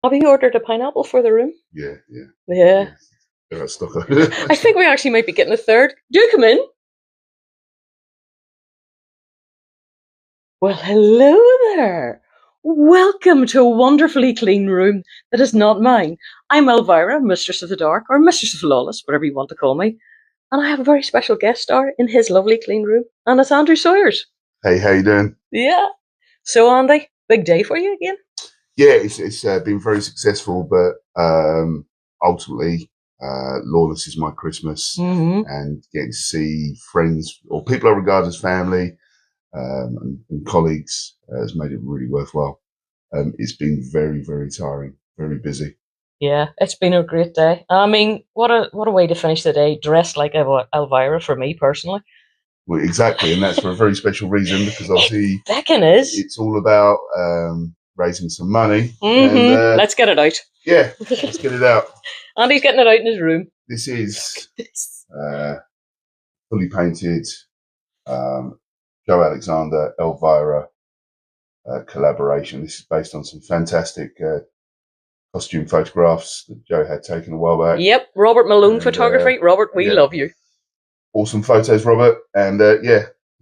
Have you ordered a pineapple for the room? Yeah. Yeah. They're stock. I think we actually might be getting a third. Do come in. Well, hello there. Welcome to a wonderfully clean room that is not mine. I'm Elvira, Mistress of the Dark, or Mistress of Lawless, whatever you want to call me. And I have a very special guest star in his lovely clean room, and it's Andrew Sawyers. Hey, how you doing? Yeah. So, Andy, big day for you again? Yeah, it's been very successful, but ultimately, Lawless is my Christmas, and getting to see friends or people I regard as family and colleagues has made it really worthwhile. It's been very, very tiring, very busy. Yeah, it's been a great day. I mean, what a way to finish the day, dressed like Elvira for me personally. Well, exactly, and that's for a very special reason, because obviously it's all about raising some money. And, let's get it out. Yeah, let's get it out. Andy's getting it out in his room. This is fully painted Joe Alexander, Elvira collaboration. This is based on some fantastic costume photographs that Joe had taken a while back. Yep, Robert Malone Photography. Robert, we love you. Awesome photos, Robert. And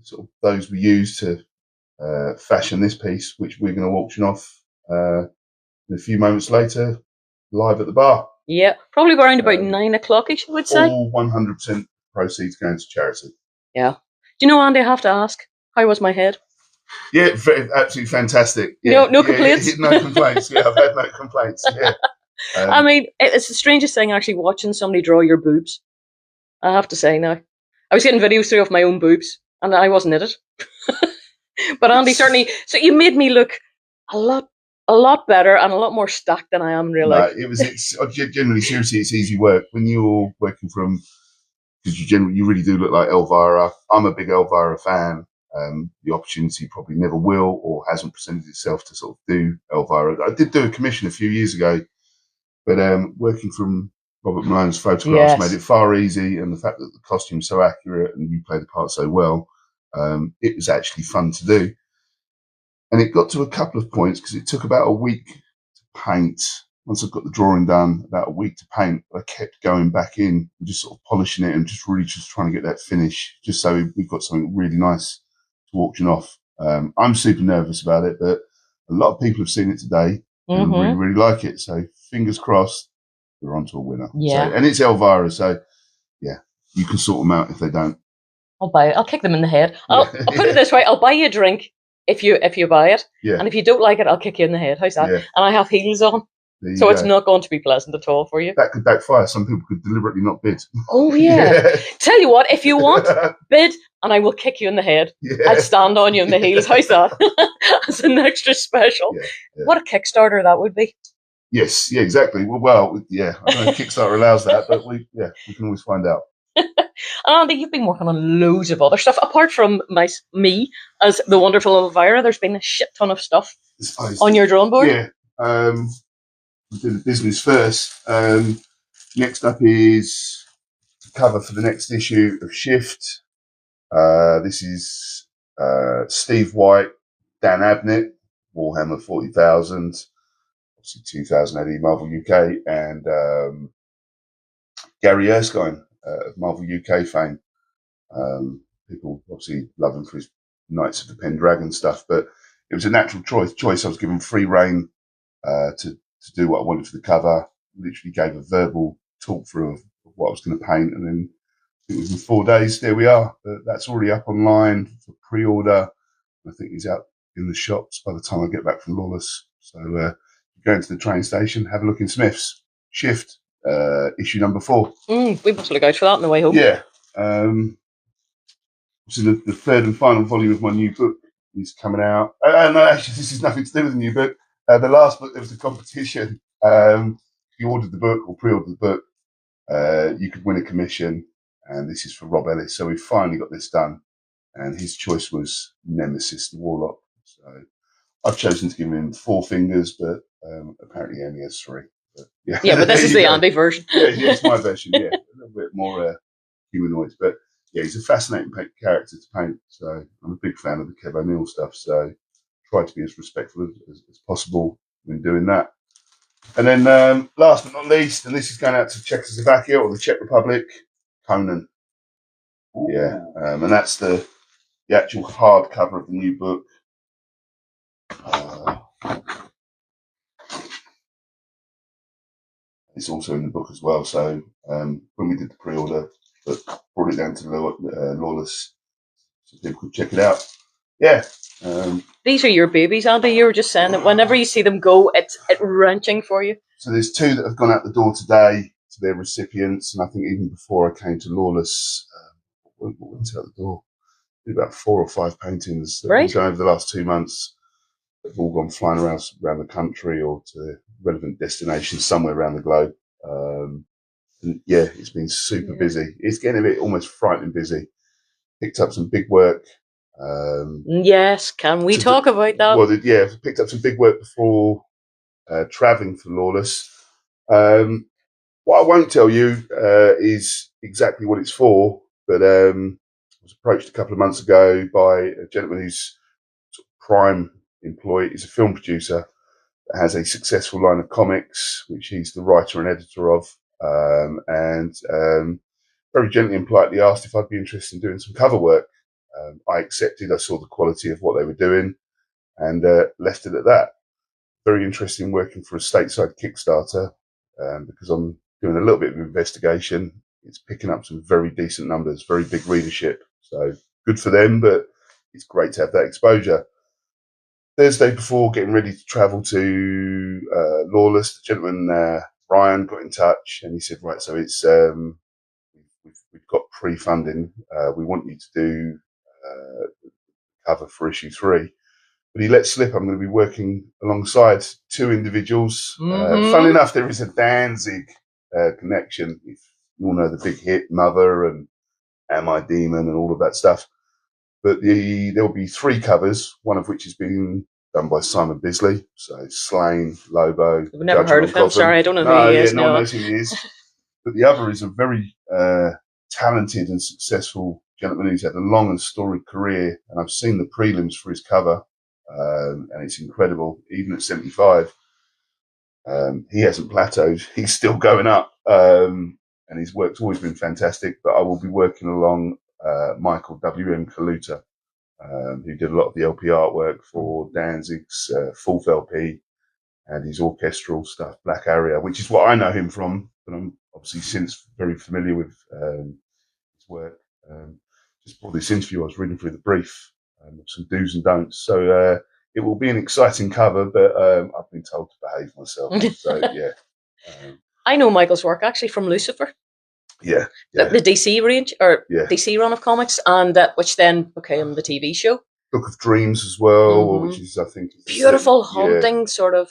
sort of those we used to fashion this piece, which we're going to auction off in a few moments later, live at the bar. Yeah, probably around about 9 o'clock-ish, I would say. All 100% proceeds going to charity. Yeah. Do you know, Andy, I have to ask, how was my head? Yeah, absolutely fantastic. Yeah. No complaints? No complaints. Yeah, I've had no complaints. Yeah. I mean, it's the strangest thing actually watching somebody draw your boobs. I have to say now. I was getting videos through of my own boobs, and I wasn't in it. But Andy, certainly, so you made me look a lot better and a lot more stacked than I am really. No, it's generally, seriously, it's easy work when you're working from, because you really do look like Elvira. I'm a big Elvira fan. The opportunity probably never will or hasn't presented itself to sort of do Elvira. I did do a commission a few years ago, but working from Robert Malone's photographs made it far easy, and the fact that the costume's so accurate and you play the part so well, it was actually fun to do. And it got to a couple of points because it took about a week to paint. Once I've got the drawing done, about a week to paint, I kept going back in and just sort of polishing it and just really just trying to get that finish, just so we've got something really nice to auction off. I'm super nervous about it, but a lot of people have seen it today and really, really like it. So fingers crossed, we're onto a winner. Yeah. So, and it's Elvira, so yeah, you can sort them out if they don't. I'll buy it. I'll kick them in the head. I'll put it this way: I'll buy you a drink if you buy it, and if you don't like it, I'll kick you in the head. How's that? Yeah. And I have heels on. So it's not going to be pleasant at all for you. That could backfire. Some people could deliberately not bid. Oh, yeah. Tell you what, if you want, bid, and I will kick you in the head. Yeah. I'll stand on you in the heels. How's that? As an extra special. Yeah. What a Kickstarter that would be. Yes, yeah, exactly. Well, yeah, I don't know if Kickstarter allows that, but we can always find out. Andy, you've been working on loads of other stuff. Apart from me as the wonderful Elvira, there's been a shit ton of stuff on your drawing board. Yeah. We do the business first. Next up is the cover for the next issue of Shift. This is Steve White, Dan Abnett, Warhammer 40,000, obviously 2000 AD Marvel UK, and Gary Erskine of Marvel UK fame. People obviously love him for his Knights of the Pendragon stuff, but it was a natural choice. I was given free reign to do what I wanted for the cover. Literally gave a verbal talk through of what I was going to paint, and then it was in 4 days. There we are. That's already up online for pre-order. I think he's out in the shops by the time I get back from Lawless. So go into the train station, have a look in Smith's. Shift, issue number 4. We must look out for that on the way home. Yeah. So the third and final volume of my new book is coming out. No, actually, this is nothing to do with the new book. The last book, there was a competition. If you ordered the book or pre-ordered the book, you could win a commission, and this is for Rob Ellis. So we finally got this done, and his choice was Nemesis, the Warlock. So I've chosen to give him 4 fingers, but apparently he only has 3. But, but this is the Andy version. Yeah, it's my version. Yeah, a little bit more humanoid, but yeah, he's a fascinating character to paint. So I'm a big fan of the Kev O'Neill stuff. So try to be as respectful as possible when doing that. And then last but not least, and this is going out to Czechoslovakia or the Czech Republic, Conan. Yeah, and that's the actual hardcover of the new book. It's also in the book as well. So when we did the pre-order, but brought it down to Lawless, so people could check it out. Yeah. These are your babies, Andy. You were just saying that whenever you see them go, it's wrenching for you. So there's 2 that have gone out the door today to their recipients, and I think even before I came to Lawless, what went out the door? About 4 or 5 paintings that have gone over the last 2 months. They've all gone flying around the country or to relevant destinations somewhere around the globe. And yeah, it's been super busy. It's getting a bit almost frightening busy. Picked up some big work. Yes, can we talk about that? Well, yeah, picked up some big work before travelling for Lawless. What I won't tell you is exactly what it's for, but I was approached a couple of months ago by a gentleman who's sort of prime employee. He's a film producer that has a successful line of comics, which he's the writer and editor of, and very gently and politely asked if I'd be interested in doing some cover work. I accepted. I saw the quality of what they were doing and left it at that. Very interesting working for a stateside Kickstarter because I'm doing a little bit of investigation. It's picking up some very decent numbers, very big readership. So good for them, but it's great to have that exposure. Thursday before getting ready to travel to Lawless, the gentleman, Ryan, got in touch and he said, right, so it's we've got pre-funding. We want you to do cover for issue 3. But he let slip I'm going to be working alongside 2 individuals. Funnily enough, there is a Danzig connection. If you all know the big hit Mother and Am I Demon and all of that stuff. But there will be 3 covers, one of which is being done by Simon Bisley. So Slain, Lobo. I've never heard of him. Sorry, I don't know who he is. No one knows who he is. But the other is a very talented and successful gentleman who's had a long and storied career. And I've seen the prelims for his cover. And it's incredible. Even at 75, he hasn't plateaued. He's still going up, and his work's always been fantastic. But I will be working along Michael W.M. Kaluta, who did a lot of the LP artwork for Danzig's fourth LP and his orchestral stuff, Black Area, which is what I know him from. But I'm obviously since very familiar with his work. Just for this interview, I was reading through the brief. Some do's and don'ts. So it will be an exciting cover, but I've been told to behave myself. So yeah. I know Michael's work actually from Lucifer. Yeah. The DC range or DC run of comics, and which then became the TV show. Book of Dreams as well, which is I think beautiful haunting sort of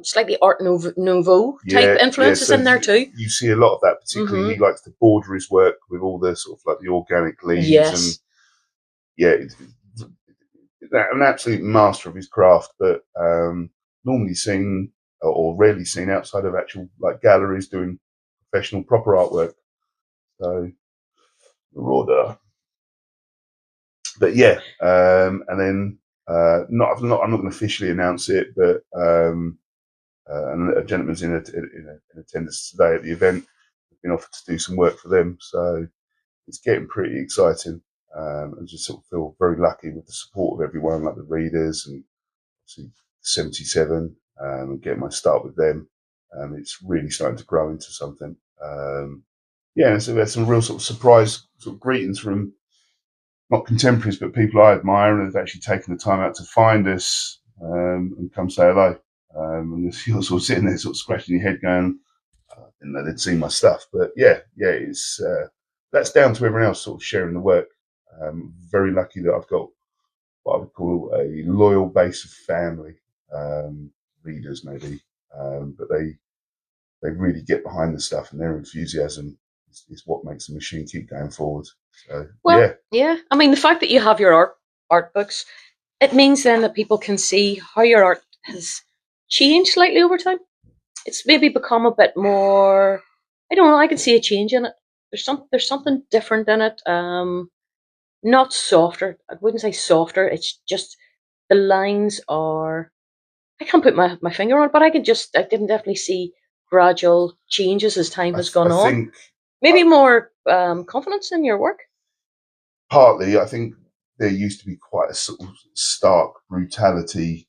slightly Art Nouveau type influences so in there too. You see a lot of that, particularly he likes to border his work with all the sort of like the organic leaves and an absolute master of his craft, but normally seen or rarely seen outside of actual like galleries doing professional proper artwork. So order. But yeah, and then I'm not going to officially announce it, but and a gentleman's in attendance today at the event. I've been offered to do some work for them, so it's getting pretty exciting. And just sort of feel very lucky with the support of everyone, like the readers and obviously 77, and getting my start with them. It's really starting to grow into something. So we had some real sort of surprise sort of greetings from not contemporaries, but people I admire and have actually taken the time out to find us and come say hello. And you're sort of sitting there sort of scratching your head going, I didn't know they'd seen my stuff. But it's that's down to everyone else sort of sharing the work. Very lucky that I've got what I would call a loyal base of family, readers maybe, but they really get behind the stuff, and their enthusiasm is what makes the machine keep going forward. So, I mean, the fact that you have your art books, it means then that people can see how your art has changed slightly over time. It's maybe become a bit more, I don't know, I can see a change in it. There's something different in it. Not softer. I wouldn't say softer. It's just the lines are I can't put my finger on it, but I can I can definitely see gradual changes as time has gone I on. think Maybe more confidence in your work. partly, I think there used to be quite a sort of stark brutality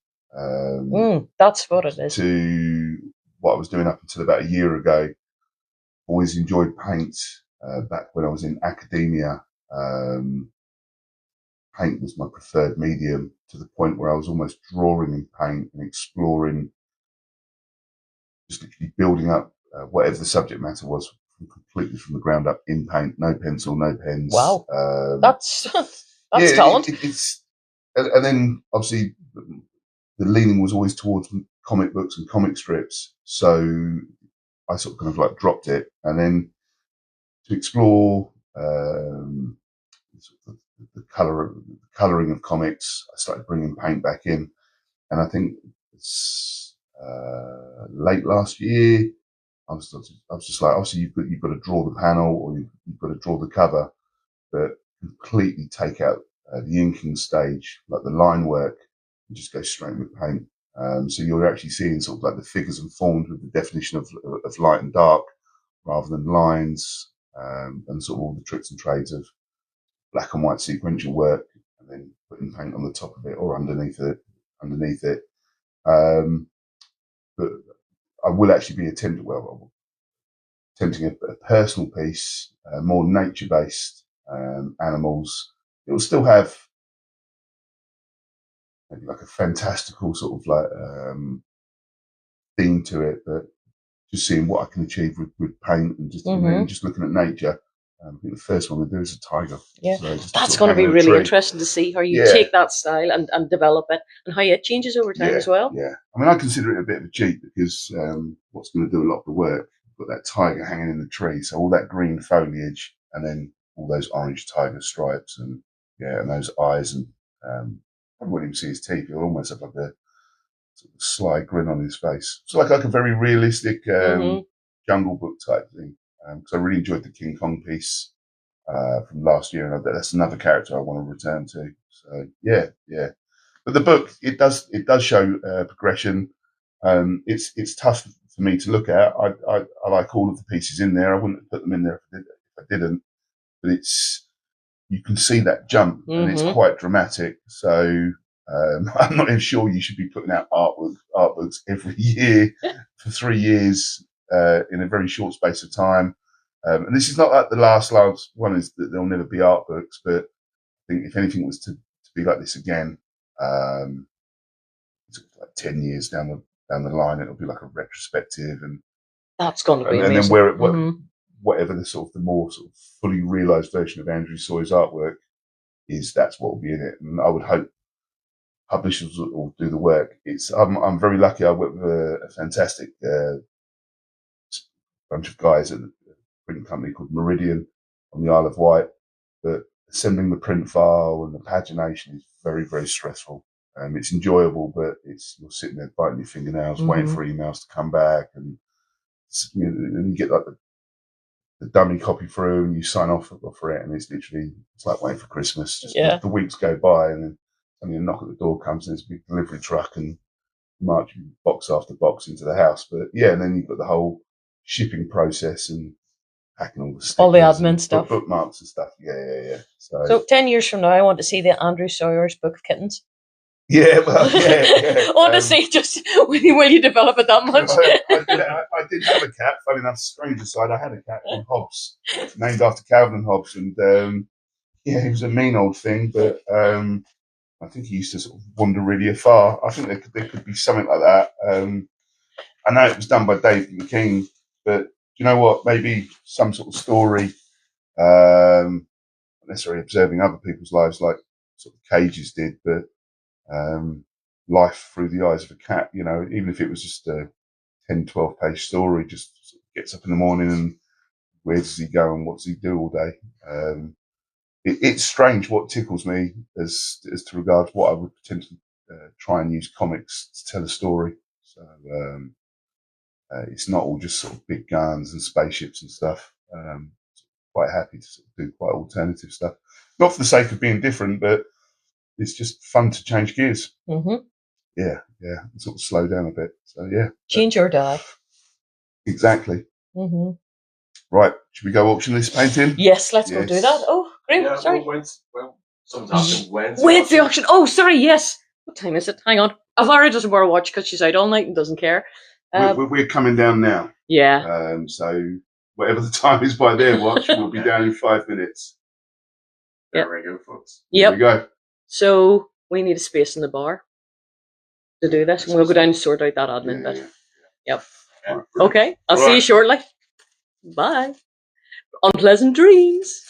That's what it is. to what I was doing up until about a year ago. Always enjoyed paint back when I was in academia. Paint was my preferred medium, to the point where I was almost drawing in paint and exploring, just literally building up whatever the subject matter was completely from the ground up in paint. No pencil, no pens. Wow, that's yeah, talent. it's and then obviously the leaning was always towards comic books and comic strips, so I sort of kind of like dropped it, and then to explore the colouring of comics, I started bringing paint back in, and I think it's late last year. I was just like, obviously you've got to draw the panel, or you've got to draw the cover, but completely take out the inking stage, like the line work, and just go straight with paint. So you're actually seeing sort of like the figures and forms with the definition of light and dark, rather than lines, and sort of all the tricks and trades of black and white sequential work, and then putting paint on the top of it or underneath it. But I will actually be attempting a personal piece, more nature-based animals. It will still have maybe like a fantastical sort of like theme to it, but just seeing what I can achieve with paint and just just looking at nature. I think the first one we do is a tiger. Yeah, so that's going to be really interesting to see how you take that style and develop it, and how it changes over time as well. Yeah, I mean, I consider it a bit of a cheat, because what's going to do a lot of the work? You've got that tiger hanging in the tree, so all that green foliage, and then all those orange tiger stripes, and and those eyes, and I wouldn't even see his teeth. He'll almost have like a sort of sly grin on his face. It's like a very realistic Jungle Book type thing. Because I really enjoyed the King Kong piece from last year, and that's another character I want to return to. So yeah. But the book, it does show progression. It's tough for me to look at. I like all of the pieces in there. I wouldn't have put them in there if I didn't. But you can see that jump, and it's quite dramatic. So I'm not even sure you should be putting out art books every year for 3 years in a very short space of time. And this is not like the last one, is that there'll never be art books, but I think if anything was to be like this again, like 10 years down the line, it'll be like a retrospective, and that's going to be and amazing. then whatever the more sort of fully realised version of Andrew Sawyers' artwork is, that's what will be in it. And I would hope publishers will do the work. I'm very lucky. I work with a fantastic bunch of guys at a printing company called Meridian on the Isle of Wight. But assembling the print file and the pagination is very, very stressful. It's enjoyable, but you're sitting there biting your fingernails, waiting for emails to come back, and you get like the dummy copy through, and you sign off for it, and it's like waiting for Christmas. Just the weeks go by, and then suddenly a knock at the door comes, and there's a big delivery truck, and marching box after box into the house. But and then you've got the whole shipping process and packing all the admin stuff, bookmarks and stuff. Yeah. So 10 years from now, I want to see the Andrew Sawyers Book of Kittens. Yeah, well, yeah. Honestly, just will you develop it that much? I did have a cat. Funny enough, strange aside, I had a cat called Hobbs, named after Calvin and Hobbes, and he was a mean old thing, but I think he used to sort of wander really afar. I think there could be something like that. I know it was done by Dave McKean, but you know what? Maybe some sort of story, not necessarily observing other people's lives like sort of Cages did, but life through the eyes of a cat, even if it was just a 10, 12 page story, just sort of gets up in the morning, and where does he go and what does he do all day? It's strange what tickles me as to regards what I would potentially try and use comics to tell a story. So it's not all just sort of big guns and spaceships and stuff. Quite happy to sort of do quite alternative stuff, not for the sake of being different, but it's just fun to change gears. sort of slow down a bit. So yeah, Change or die. Exactly. Mm-hmm. Right, should we go auction this painting? Yes, let's go do that. Oh, great. Yeah, Sorry. Someone's asking When's the auction? Oh, sorry. Yes. What time is it? Hang on. Elvira doesn't wear a watch because she's out all night and doesn't care. We're coming down now. Yeah. So whatever the time is by their watch, we'll be down in 5 minutes. There we go, folks. There we go. So we need a space in the bar to do this, and we'll go down and sort out that admin bit. Yep. Yeah. Okay. I'll see you shortly. Bye. Unpleasant dreams.